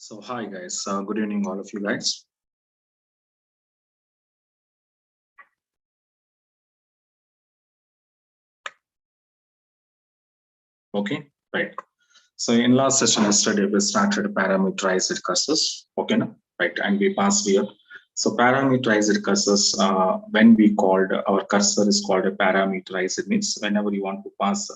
So hi guys, good evening all of you guys. Okay, right. So in last session yesterday we started parameterized cursors. Okay, no? Right, and we passed here. So parameterized cursors, when we called our cursor is called a parameterized, it means whenever you want to pass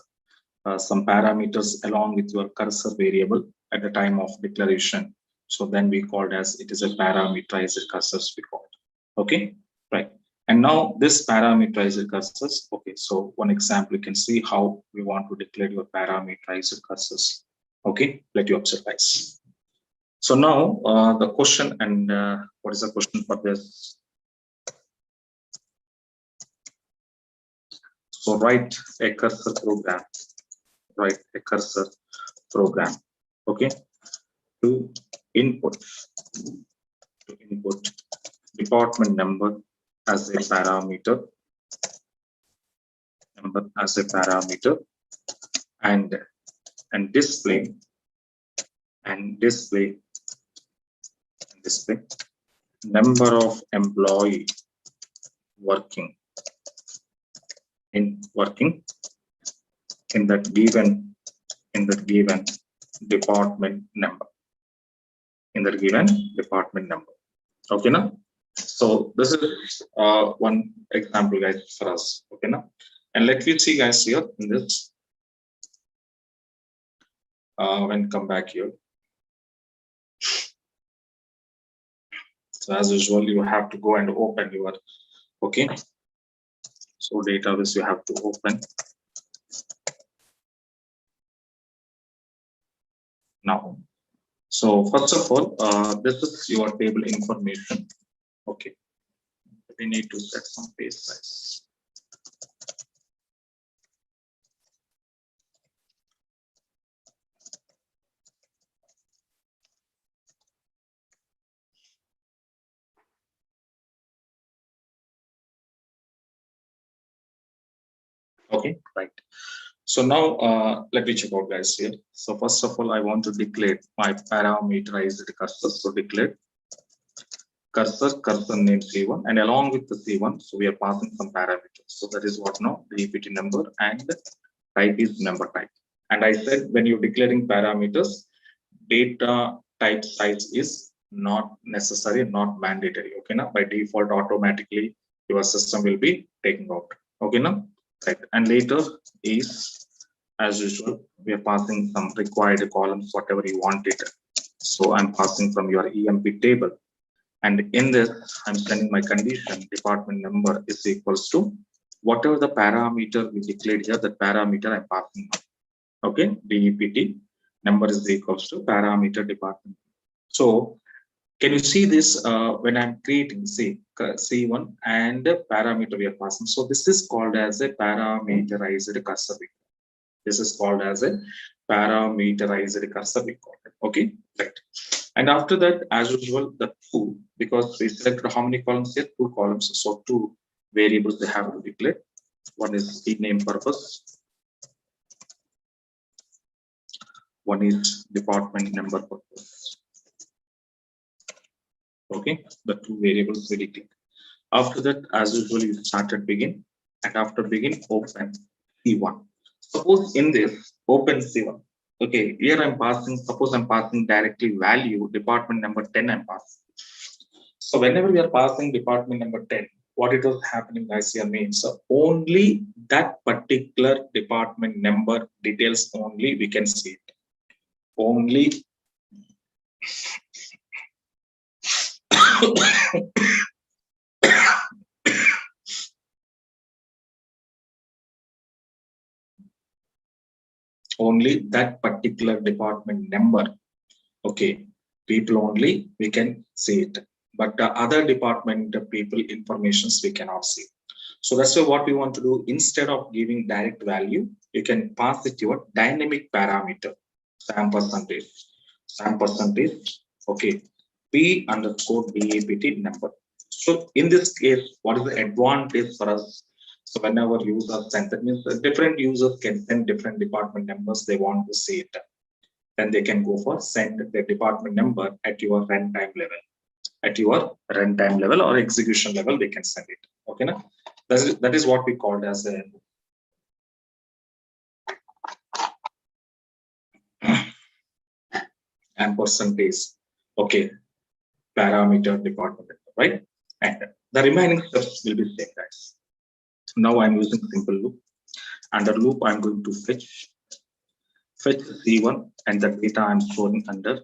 some parameters along with your cursor variable at the time of declaration. So then we called as it is a parameterized cursors we called. Okay, right. And now this parameterized cursors. Okay, so one example you can see how we want to declare your parameterized cursors. Okay, let you observe guys. So now the question and what is the question for this? So write a cursor program. Write a cursor program. Okay, to input department number as a parameter and display number of employee working in that given department number okay now. So this is one example guys for us. Okay now, and let me see guys here in this when come back here. So as usual you have to go and open your okay, so database you have to open now. So first of all, this is your table information. Okay, we need to set some page size. Okay, right. So now let me check out guys here. So first of all, I want to declare my parameterized cursor. So declare cursor name C1, and along with the C1, so we are passing some parameters. So that is what now the EPT number and type is number type. And I said when you're declaring parameters, data type size is not necessary, not mandatory. Okay, now by default, automatically your system will be taking out. Okay, now right. And later is as usual, we are passing some required columns, whatever you want it. So I'm passing from your EMP table. And in this, I'm sending my condition department number is equals to whatever the parameter we declared here, that parameter I'm passing now. Okay, DEPT number is equals to parameter department. So can you see this when I'm creating C1 and parameter we are passing? So this is called as a parameterized cursor. This is called as a parameterized cursor. Okay, right. And after that, as usual, the two, because we selected how many columns here? 2 columns. So 2 variables they have to declare. One is the name purpose. One is department number purpose. Okay, the 2 variables we declare. After that, as usual, you started begin, and after begin, open C1. Suppose in this open C1. Okay, here I'm passing, suppose I'm passing directly value, department number 10 I'm passing. So whenever we are passing department number 10, what it was happening guys here means only that particular department number details only we can see it. Only only that particular department number. Okay, people only we can see it, but the other department people informations we cannot see. So that's why what we want to do, instead of giving direct value, you can pass it your dynamic parameter, SAM percentage, okay, P underscore DAPT number. So in this case, what is the advantage for us? So whenever users send, that means different users can send different department numbers they want to see it. then they can go for send the department number at your runtime level. At your runtime level or execution level, they can send it. Okay, now that is what we called as a and percentage. Okay, parameter department, right? And the remaining steps will be same, guys. Now I'm using simple loop. Under loop, I'm going to fetch C1 and the data I'm storing under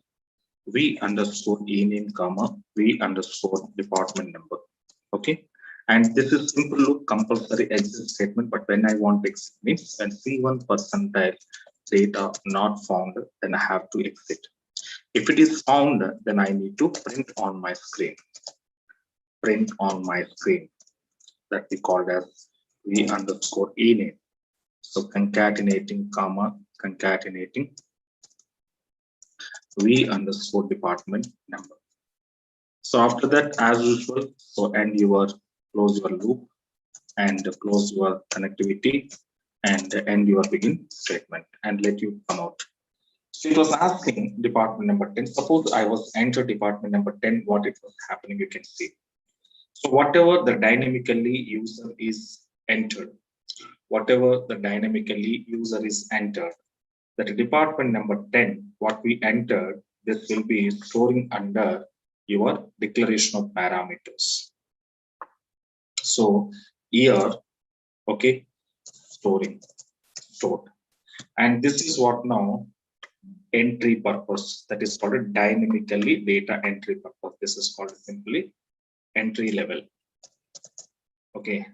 v underscore ename comma v underscore department number. Okay, and this is simple loop compulsory exit statement. But when I want exit means when C1 percentile data not found, then I have to exit. If it is found, then I need to print on my screen. Print on my screen that we called as v underscore ename. So concatenating comma concatenating v underscore department number. So after that, as usual, so close your loop and close your connectivity and end your begin statement and let you come out. So it was asking department number 10. Suppose I was enter department number 10, what it was happening, you can see. So whatever the dynamically user is entered, whatever the dynamically user is entered, that department number 10, what we entered, this will be storing under your declaration of parameters. So here, okay, stored. And this is what now entry purpose, that is called a dynamically data entry purpose. This is called simply entry level. Okay,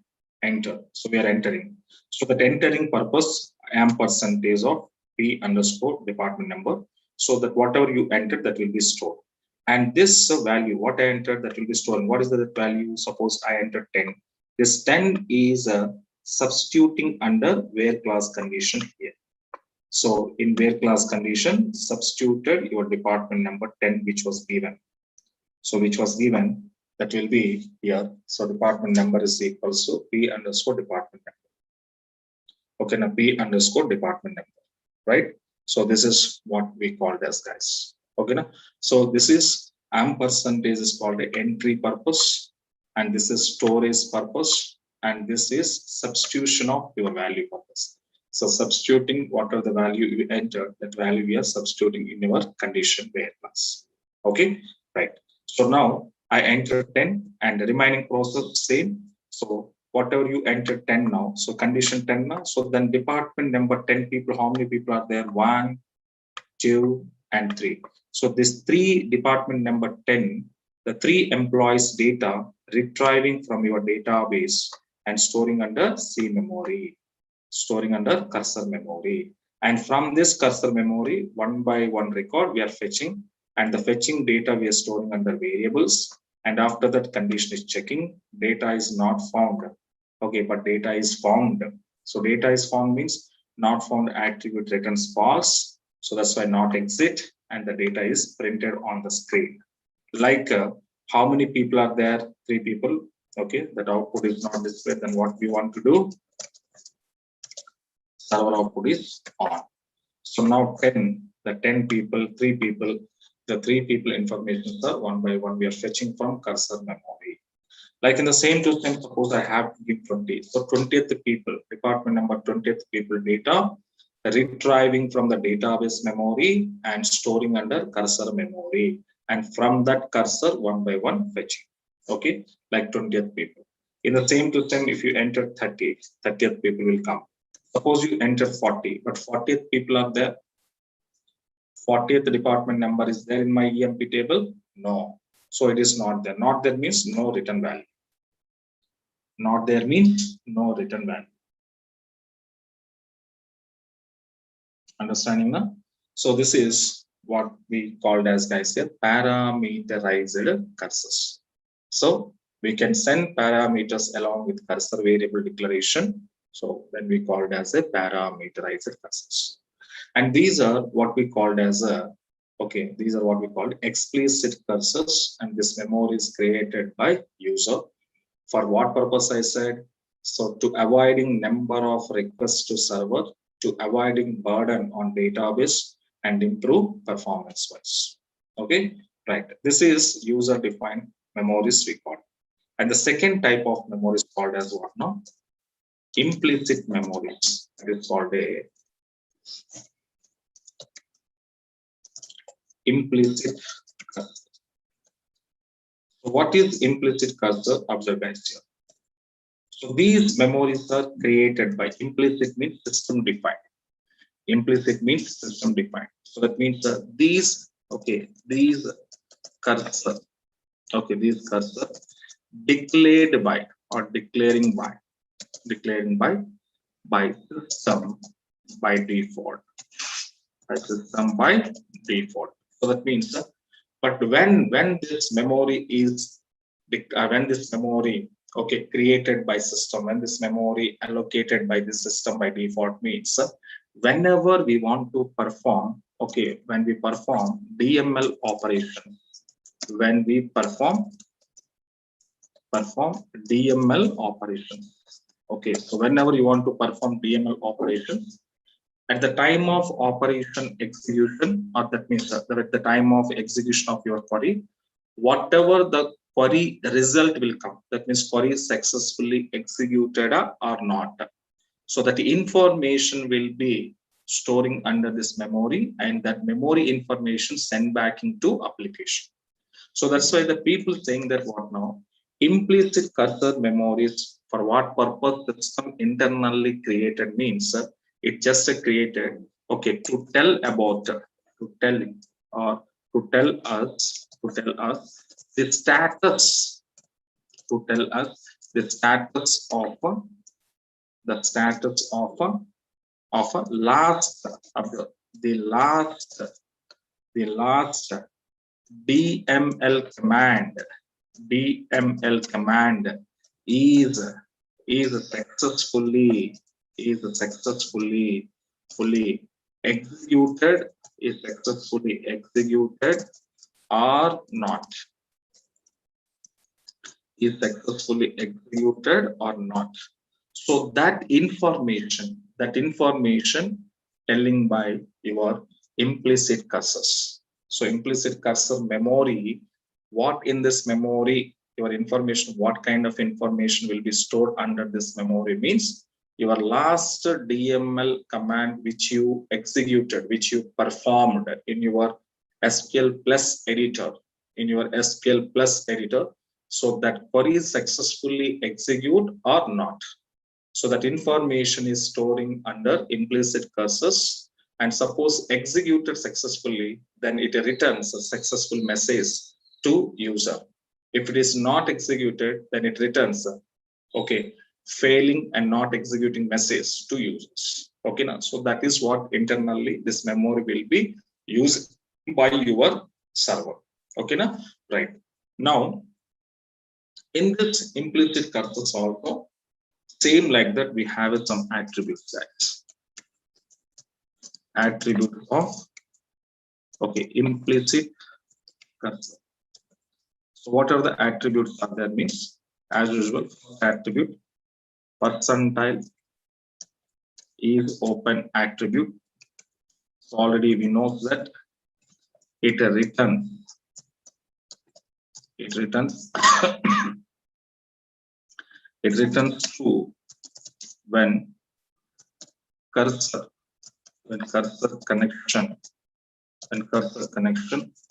enter. So we are entering. So that entering purpose, am percentage of p underscore department number. So that whatever you entered, that will be stored. And this value, what I entered, that will be stored. What is the value? Suppose I entered 10. This 10 is substituting under where class condition here. So in where class condition, substituted your department number 10, which was given. So which was given, that will be here. So department number is equals to p underscore department number. Okay, now p underscore department number, right? So this is what we called as, guys. Okay, now so this is am percentage is called the entry purpose, and this is storage purpose, and this is substitution of your value purpose. So substituting whatever the value you enter, that value we are substituting in your condition where class. Okay, right. So now I enter 10 and the remaining process same. So whatever you enter 10 now, so condition 10 now. So then department number 10 people, how many people are there? 1, 2, and 3. So this 3 department number 10, the 3 employees data retrieving from your database and storing under C memory, storing under cursor memory. And from this cursor memory, one by one record we are fetching, and the fetching data we are storing under variables. And after that, condition is checking, data is not found. Okay, but data is found. So data is found means not found attribute returns false. So that's why not exit, and the data is printed on the screen. Like how many people are there? 3 people. Okay, that output is not displayed. Then what we want to do? Server output is on. So now 10, the 10 people, 3 people, the 3 people information are one by one we are fetching from cursor memory. Like in the same system, suppose I have to give 20. So 20th people, department number 20th people data, retrieving from the database memory and storing under cursor memory. And from that cursor, one by one fetching. Okay, like 20th people. In the same system, if you enter 30, 30th people will come. Suppose you enter 40, but 40th people are there. 40th department number is there in my EMP table? No. So it is not there. Not there means no return value. Not there means no return value. Understanding now? So this is what we called as, guys, here parameterized cursors. So we can send parameters along with cursor variable declaration. So then we called as a parameterized cursors. And these are what we called as these are what we called explicit cursors, and this memory is created by user. For what purpose I said? So to avoiding number of requests to server, to avoiding burden on database, and improve performance wise. Okay, right. This is user defined memories we call. And the second type of memory is called as what now? Implicit memories. That is called a implicit cursor. So what is implicit cursor? Observe guys here. So these memories are created by implicit means system defined. Implicit means system defined. So that means these cursor, these cursor declared by or declaring by system by default. By system by default. So that means but when this memory is created by system, when this memory allocated by the system by default means whenever we want to perform, when we perform DML operation, when we perform DML operation. Okay, so whenever you want to perform DML operation, at the time of operation execution, or that means at the time of execution of your query, whatever the query result will come, that means query is successfully executed or not. So that information will be storing under this memory, and that memory information sent back into application. So that's why the people saying that what now? Implicit cursor memories, for what purpose the system internally created means it just created to tell about to tell us the status of a last the last DML command is successfully executed or not, so that information telling by your implicit cursors. So implicit cursor memory, what in this memory, your information, what kind of information will be stored under this memory means your last DML command which you executed, which you performed in your SQL Plus editor, so that query is successfully execute or not. So that information is storing under implicit cursors, and suppose executed successfully, then it returns a successful message to user. If it is not executed, then it returns failing and not executing message to users. Okay, now so that is what internally this memory will be used by your server. Okay, now right now in this implicit cursors also same like that we have some attributes, attribute of implicit cursor. So what are the attributes are there means, as usual, attribute percentile is open attribute. So already we know that it returns true when cursor connection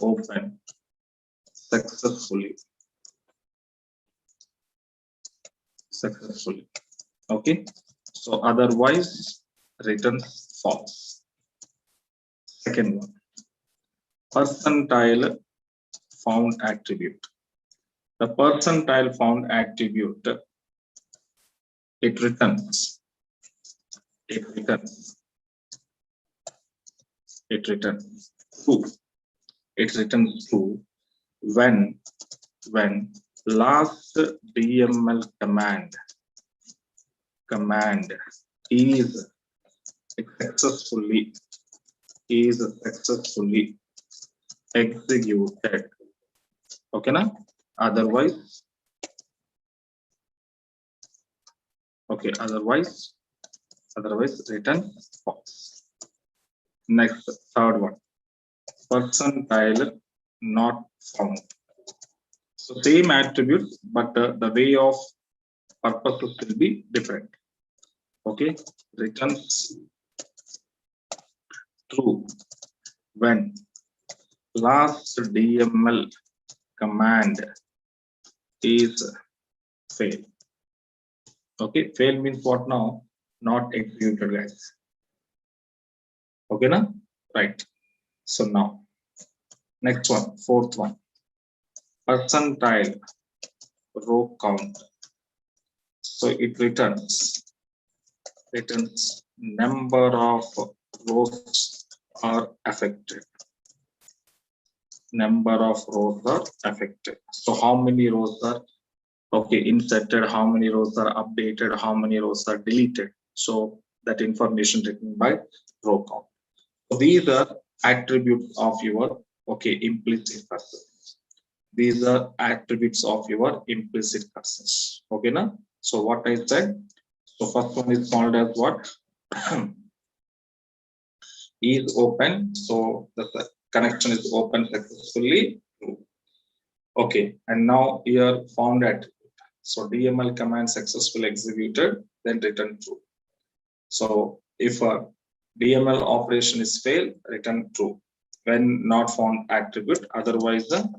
open successfully. Okay, so otherwise returns false. Second one, percentile found attribute. The percentile found attribute, it returns true when last DML command is successfully executed. Okay, now otherwise return false. Next, third one, percentile not found. So same attributes, but the way of purpose will be different. Okay, returns true when last DML command is fail. Okay, fail means what now? Not executed, guys. Okay, now right. So now next one, fourth one, percentile row count. So it returns number of rows are affected. Number of rows are affected. So how many rows are inserted, how many rows are updated, how many rows are deleted. So that information written by row count. So these are attributes of your implicit cursor. These are attributes of your implicit cursors. Okay, now. So what I said. So first one is called as what? Is open. So the connection is open successfully. Okay, and now here found attribute. So DML command successfully executed, then return true. So if a DML operation is failed, return true. When not found attribute, otherwise the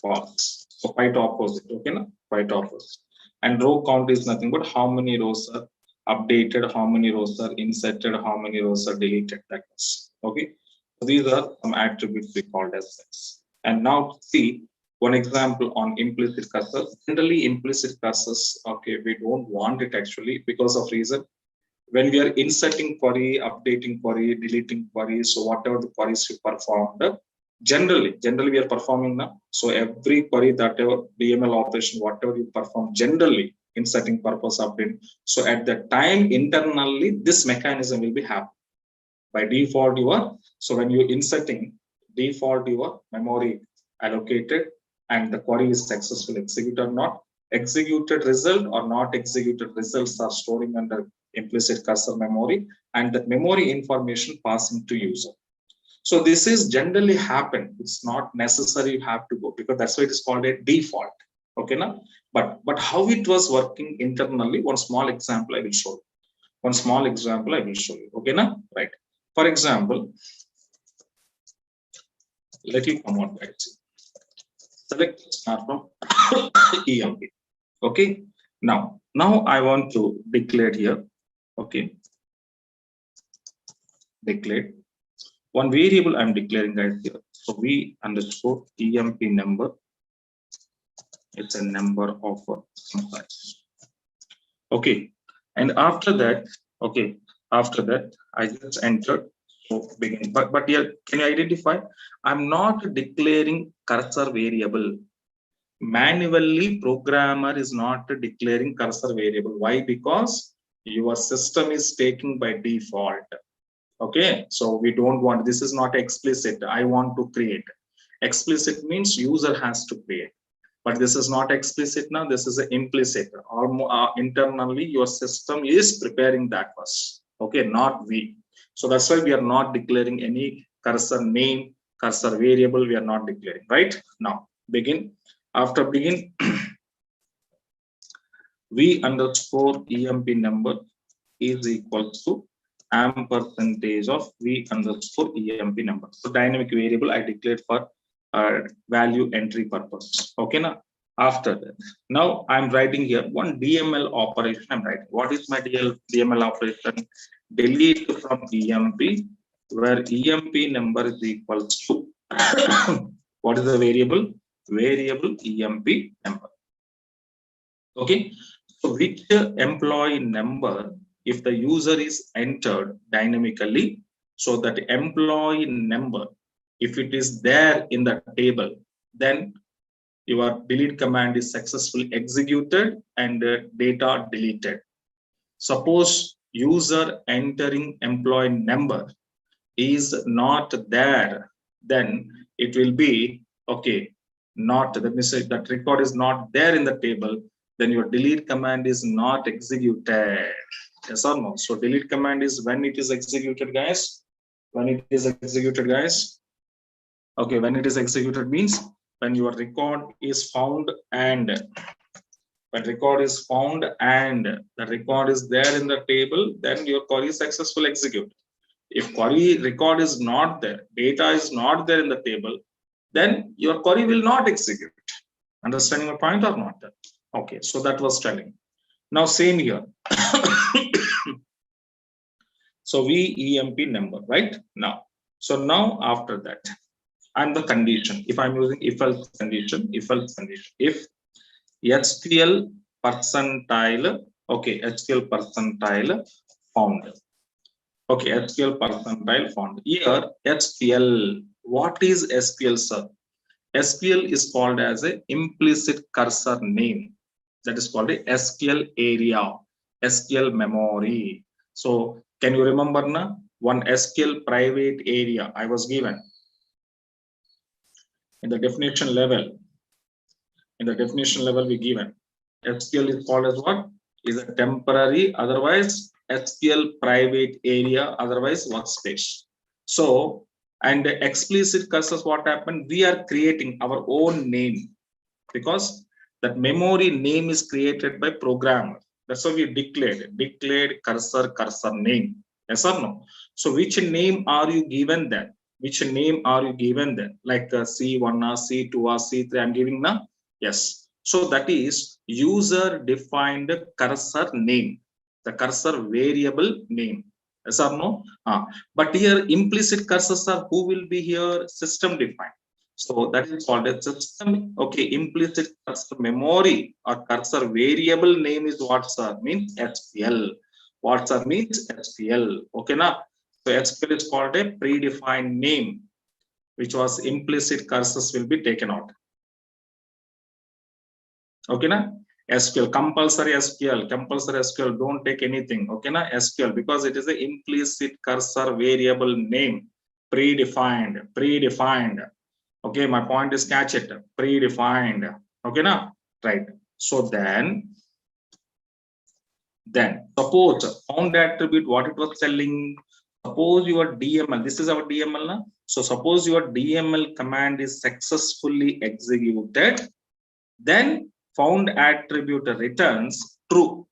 false. So quite opposite. Okay, now quite opposite. And row count is nothing but how many rows are updated, how many rows are inserted, how many rows are deleted. That is okay. So these are some attributes we called as sets. And now see one example on implicit cursors. Generally, implicit cursors, we don't want it actually because of reason. When we are inserting query, updating query, deleting queries, so whatever the queries we performed, generally we are performing now. So every query that DML operation, whatever you perform, generally inserting, purpose, update. So at the time internally, this mechanism will be happening. By default, so when you're inserting, default your memory allocated and the query is successfully executed or not. Executed result or not executed results are storing under implicit cursor memory, and that memory information passing to user. So this is generally happen. It's not necessary you have to go, because that's why it is called a default. Okay, now, but how it was working internally, one small example I will show you. Okay, now, right. For example, let you come on, guys. Select start from EMP. Okay. Now I want to declare here. Okay. Declare one variable I'm declaring, guys, here. So v underscore EMP number. It's a number of some size. Okay. And after that, I just entered. So begin. But here, can you identify? I'm not declaring cursor variable. Manually, programmer is not declaring cursor variable. Why? Because your system is taking by default. Okay, so we don't want, this is not explicit. I want to create. Explicit means user has to create, but this is not explicit now. This is implicit. Or internally, your system is preparing that first. Okay, not we. So that's why we are not declaring any cursor name, cursor variable. We are not declaring. Right now, begin. After begin, v underscore EMP number is equal to % of v underscore EMP number. So dynamic variable I declared for value entry purpose. Okay, now after that, now I'm writing here one DML operation. I'm writing. What is my DML operation? Delete from EMP, where EMP number is equal to what is the variable? Variable EMP number. Okay, so which employee number, if the user is entered dynamically, so that employee number, if it is there in the table, then your delete command is successfully executed and data deleted. Suppose user entering employee number is not there, then it will be not, let me say that record is not there in the table, then your delete command is not executed. Yes or no? So delete command is when it is executed, guys. When it is executed, guys. Okay, when it is executed means when your record is found and when record is found and the record is there in the table, then your query is successfully executed. If query record is not there, data is not there in the table, then your query will not execute. Understanding my point or not? Okay, so that was telling. Now same here. So VEMP number, right? Now, so now after that, and the condition. If I'm using if else condition, if HTL percentile, okay, HTL percentile found. Okay, HTL percentile found. Here, HTL. What is SQL, sir? SQL is called as a implicit cursor name. That is called a SQL area, SQL memory. So can you remember now? One SQL private area I was given in the definition level. In the definition level we given. SQL is called as what? Is a temporary, otherwise SQL private area, otherwise workspace. So, and the explicit cursors, what happened? We are creating our own name because that memory name is created by programmer. That's why we declared cursor name. Yes or no? So which name are you given then? Which name are you given then? Like C1 or C2 or C3 I'm giving now? Yes. So that is user defined cursor name, the cursor variable name. Yes or no? But here implicit cursors are who will be here? System defined. So that is called a system. Okay, implicit cursor memory or cursor variable name is what, sir? Means SQL. What, sir? Means SQL. Okay, now. So SQL is called a predefined name, which was implicit cursors will be taken out. Okay, na? SQL, compulsory SQL, don't take anything. Okay, na? SQL, because it is an implicit cursor variable name, predefined. Okay, my point is catch it, predefined. Okay, now, right? So then suppose found attribute, what it was telling. Suppose your DML, this is our DML now. So suppose your DML command is successfully executed, then found attribute returns true.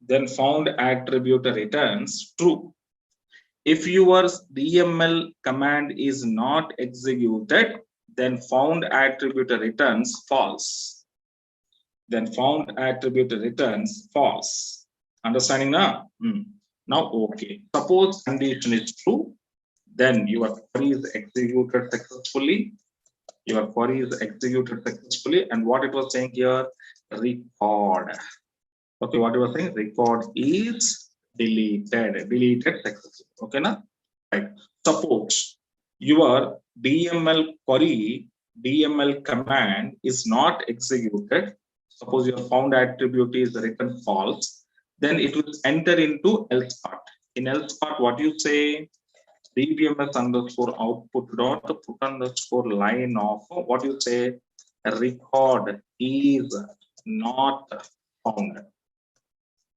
Then found attribute returns true. If your DML command is not executed, then found attribute returns false. Then found attribute returns false. Understanding now? Now, okay. Suppose condition is true, then your query is executed successfully. Your query is executed successfully, and what it was saying here, record. Okay, what you were saying, record is deleted successfully. Okay, now, right? Suppose your DML query, DML command is not executed. Suppose your found attribute is written false, then it will enter into else part. In else part, what you say, dbms underscore output dot put underscore line of what you say, record is not found.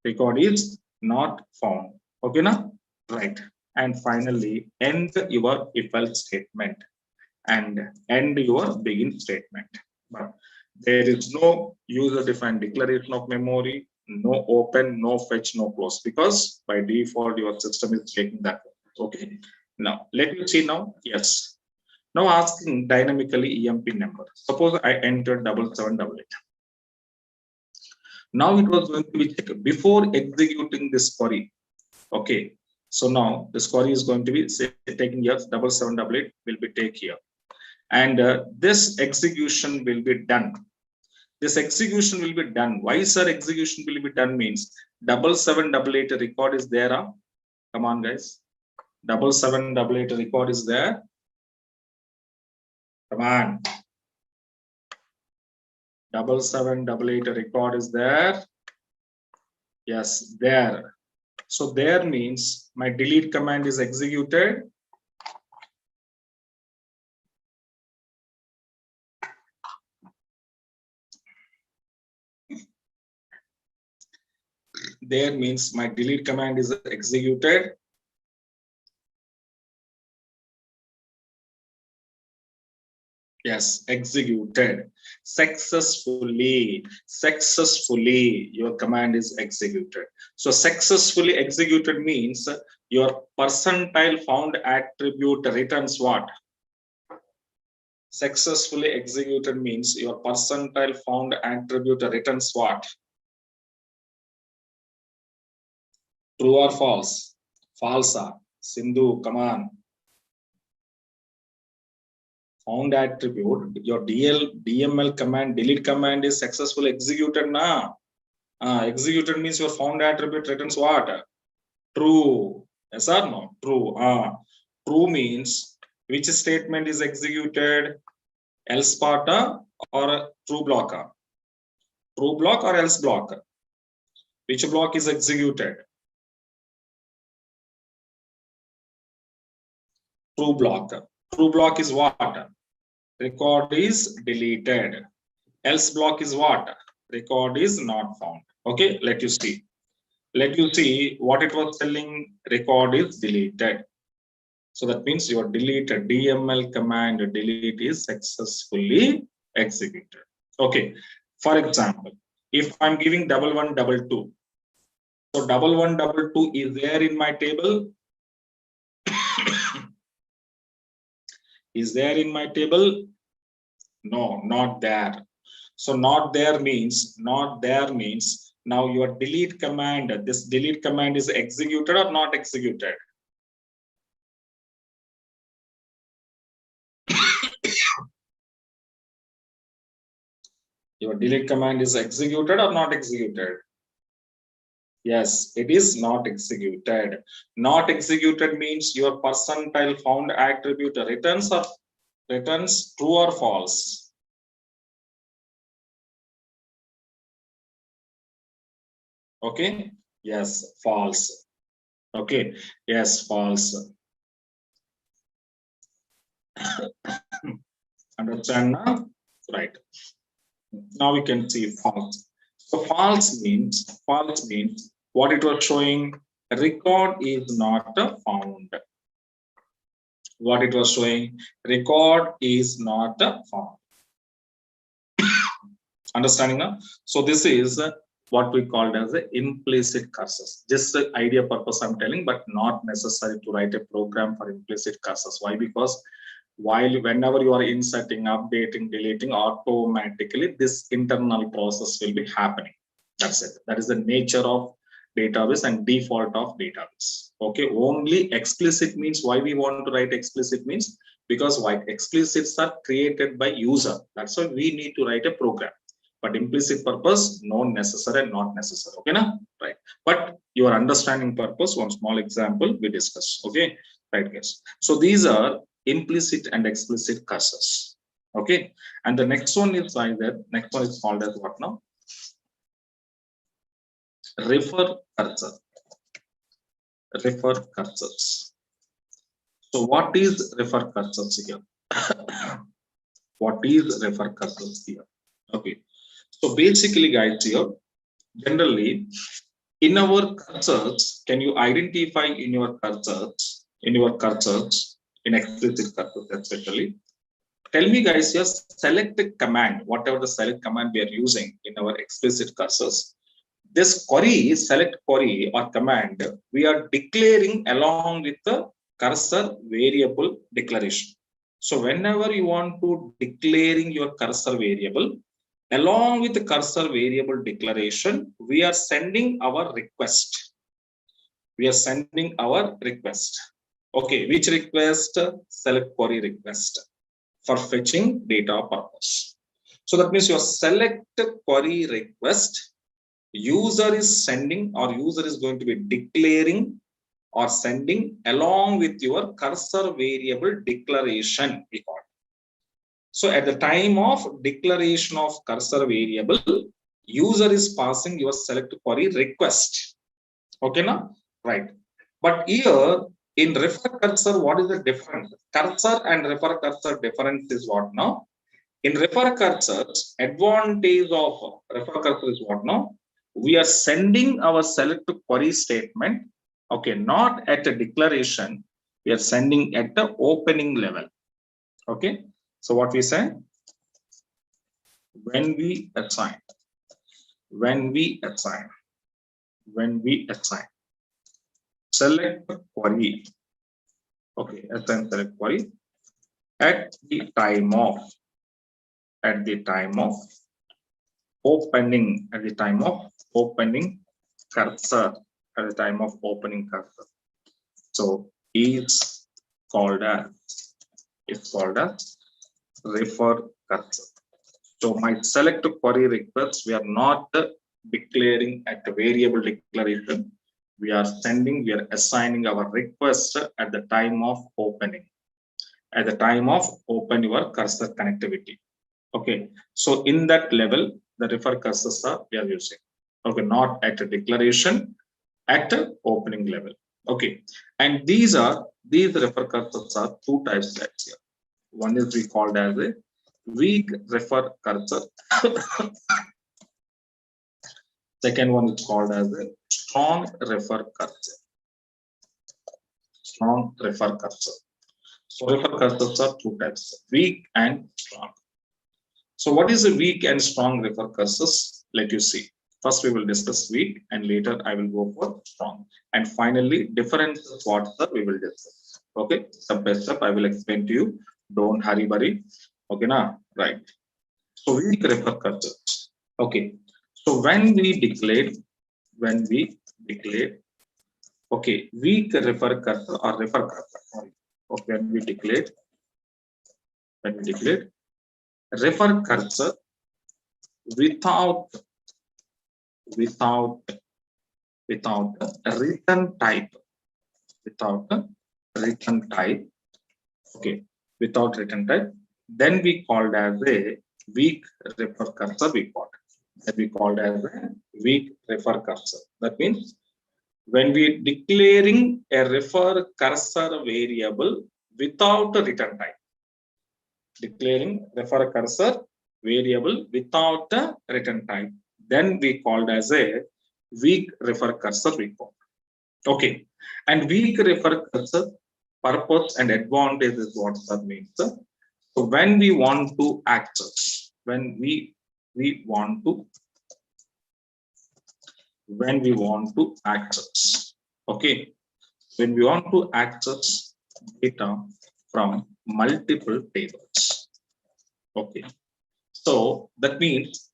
Record is not found. Okay, now, right? And finally, end your if else statement and end your begin statement. But there is no user defined declaration of memory, no open, no fetch, no close, because by default your system is taking that. Okay. Now let me see now. Yes. Now asking dynamically EMP number. Suppose I entered 7788. Now it was going to be checked before executing this query. Okay. So now this query is going to be taking here 7788 will be take here. And this execution will be done. This execution will be done. Why, sir, execution will be done means 7788 record is there. Come on, guys. 7788 record is there. Come on. 7788 record is there. Yes, there. So there means my delete command is executed. there means my delete command is executed. Yes, executed successfully. Successfully, your command is executed. So successfully executed means your percentile found attribute returns what? Successfully executed means your percentile found attribute returns what? True or false? False. Sindhu, come on. Found attribute, your DML command, delete command is successfully executed now. Executed means your found attribute returns what? True. Yes or no? True. True means which statement is executed? Else part or true block? True block or else block? Which block is executed? True block. True block is what? Record is deleted. Else block is what? Record is not found. Okay, let you see. Let you see what it was telling. Record is deleted. So that means your deleted DML command delete is successfully executed. Okay. For example, if I'm giving 1122, so 1122 is there in my table. Is there in my table? No, not there. So not there means now your delete command, this delete command is executed or not executed? Your delete command is executed or not executed? Yes, it is not executed. Not executed means your percentile found attribute returns true or false. Okay. Yes, false. Okay. Yes, false. Understand now? Right. Now we can see false. So false means what it was showing, record is not found. What it was showing, record is not found. Understanding now? So this is what we called as the implicit cursors. Just the idea purpose I'm telling, but not necessary to write a program for implicit cursors. Why? Because whenever you are inserting, updating, deleting, automatically this internal process will be happening. That's it. That is the nature of database and default of database. Okay, only explicit means, why we want to write explicit means because why explicits are created by user. That's why we need to write a program. But implicit purpose, no necessary, not necessary. Okay, na? Right. But your understanding purpose, one small example we discuss. Okay, right, guys. So these are implicit and explicit cursors. Okay, and the next one is like that. Next one is called as what now? Refer cursor. Refer cursors. So what is refer cursors here? What is refer cursors here? Okay. So basically, guys, here generally in our cursors, can you identify in your cursors, in explicit cursors especially? Tell me, guys, your select command, whatever the select command we are using in our explicit cursors. This query, select query or command, we are declaring along with the cursor variable declaration. So whenever you want to declaring your cursor variable, along with the cursor variable declaration, we are sending our request. We are sending our request. Okay, which request? Select query request for fetching data purpose. So that means your select query request, user is sending or user is going to be declaring or sending along with your cursor variable declaration. So at the time of declaration of cursor variable, user is passing your select query request. Okay, now? Right. But here in refer cursor, what is the difference? Cursor and refer cursor difference is what now? In refer cursor, advantage of refer cursor is what now? we are sending our select query statement, okay, not at a declaration, we are sending at the opening level. Okay, so what we say, when we assign select query, okay, assign select query at the time of opening, cursor, at the time of opening cursor. So is called as refer cursor. So my select query request, we are not declaring at the variable declaration. We are assigning our request at the time of opening, at the time of open your cursor connectivity. Okay, so in that level, the refer cursors are we are using. Okay, not at a declaration, at the opening level. Okay, and these refer cursors are two types here. One is we called as a weak refer cursor. Second one is called as a strong refer cursor. Strong refer cursor. So refer cursors are two types, weak and strong. So what is a weak and strong refer cursors? Let you see. First we will discuss weak and later I will go for strong. And finally differences what we will discuss. Okay, step by step I will explain to you. Don't hurry worry. Okay, now right. So weak refer cursors. Okay. So when we declared, okay, weak refer cursor or refer cursor. Sorry. Okay, when we declared refer cursor without a return type, okay, without return type, then we called as a weak refer cursor. We called as a weak refer cursor. That means when we declaring a refer cursor variable without a return type, declaring refer cursor variable without a return type, then we called as a weak refer cursor report. Okay, and weak refer cursor purpose and advantage is what that means. So when we want to access, when we want to access, okay, when we want to access data from multiple tables. Okay, so that means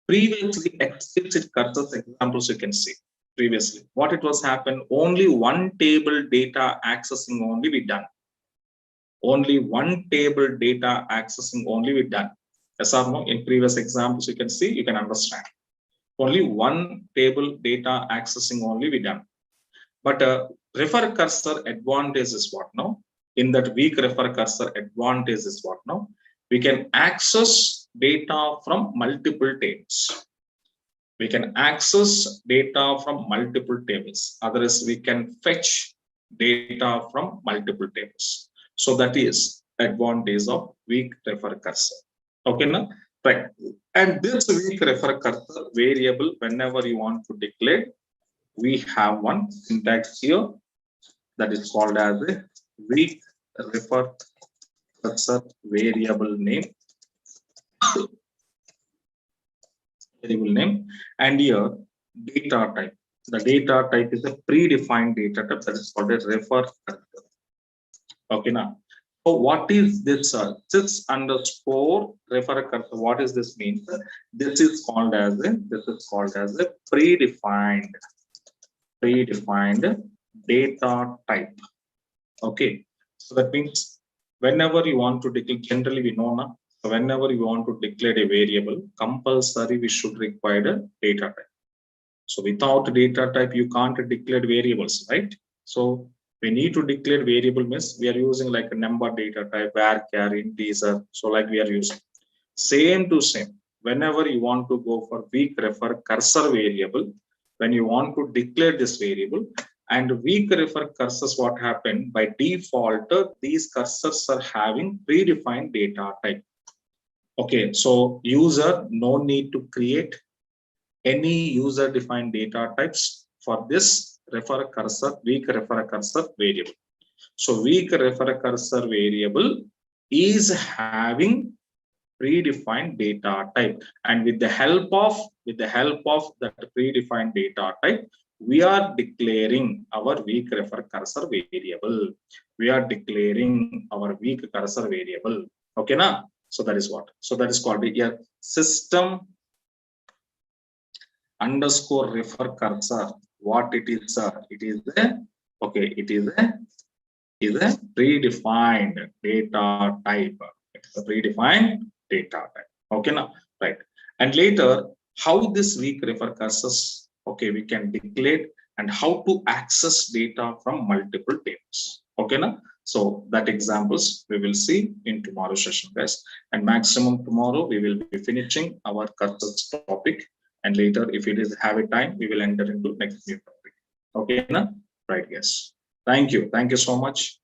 previously explicit cursors examples you can see. Previously, what it was happened, only one table data accessing only we done. Only one table data accessing only we done. Yes or no? In previous examples you can see, you can understand. Only one table data accessing only we done. But refer cursor advantage is what now? In that weak refer cursor advantage is what now? We can access data from multiple tables. We can access data from multiple tables. Otherwise, we can fetch data from multiple tables. So that is advantage of weak refer cursor. Okay, now right. And this weak refer cursor variable, whenever you want to declare, we have one syntax here that is called as a weak refer cursor variable name. And here data type. The data type is a predefined data type that is called a refer cursor. Okay, now. So what is this sys underscore refer cursor? What does this mean? This is called as a predefined data type. Okay, so that means whenever you want to declare, generally we know now, whenever you want to declare a variable, compulsory we should require a data type. So without data type, you can't declare variables, right? So we need to declare variable means we are using like a number data type, varchar, integer. So like we are using same to same. Whenever you want to go for weak refer cursor variable, when you want to declare this variable, and weak refer cursors, what happened by default, these cursors are having predefined data type. Okay, so user no need to create any user defined data types for this refer cursor, weak refer cursor variable. So weak refer cursor variable is having predefined data type, and with the help of that predefined data type, we are declaring our weak refer cursor variable. We are declaring our weak cursor variable. Okay, na? So that is what. So that is called a system underscore refer cursor. What it is? It is a predefined data type. It's a predefined data type. Okay, now right. And later, how this weak refer cursors, okay, we can declare, and how to access data from multiple tables. Okay, now. So that examples we will see in tomorrow's session, guys. And maximum tomorrow we will be finishing our cursors topic. And later, if it is have a time, we will enter into next new topic. Okay, now right, guys. Thank you so much.